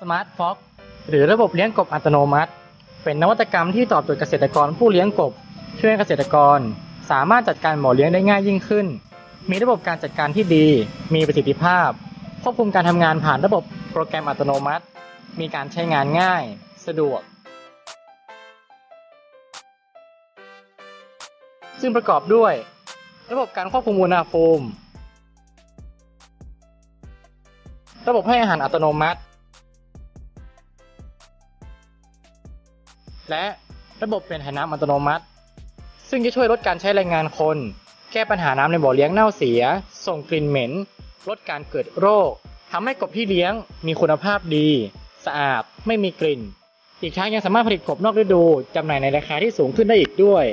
Smart Fox หรือระบบเลี้ยงกบอัตโนมัติเป็นนวัตกรรมที่ตอบโจทย์เกษตรกรผู้เลี้ยงกบช่วยให้เกษตรกรสามารถจัดการบ่อเลี้ยงได้ง่ายยิ่งขึ้นมีระบบการจัดการที่ดีมีประสิทธิภาพควบคุมการทำงานผ่านระบบโปรแกรมอัตโนมัติมีการใช้งานง่ายสะดวกซึ่งประกอบด้วยระบบการควบคุมอุณหภูมิระบบให้อาหารอัตโนมัติและระบบเปลี่ยนถ่ายน้ำอัตโนมัติซึ่งจะช่วยลดการใช้แรงงานคนแก้ปัญหาน้ำในบ่อเลี้ยงเน่าเสียส่งกลิ่นเหม็นลดการเกิดโรคทำให้กบที่เลี้ยงมีคุณภาพดีสะอาดไม่มีกลิ่นอีกทั้งยังสามารถผลิตกบนอกฤดูจำหน่ายในราคาที่สูงขึ้นได้อีกด้วย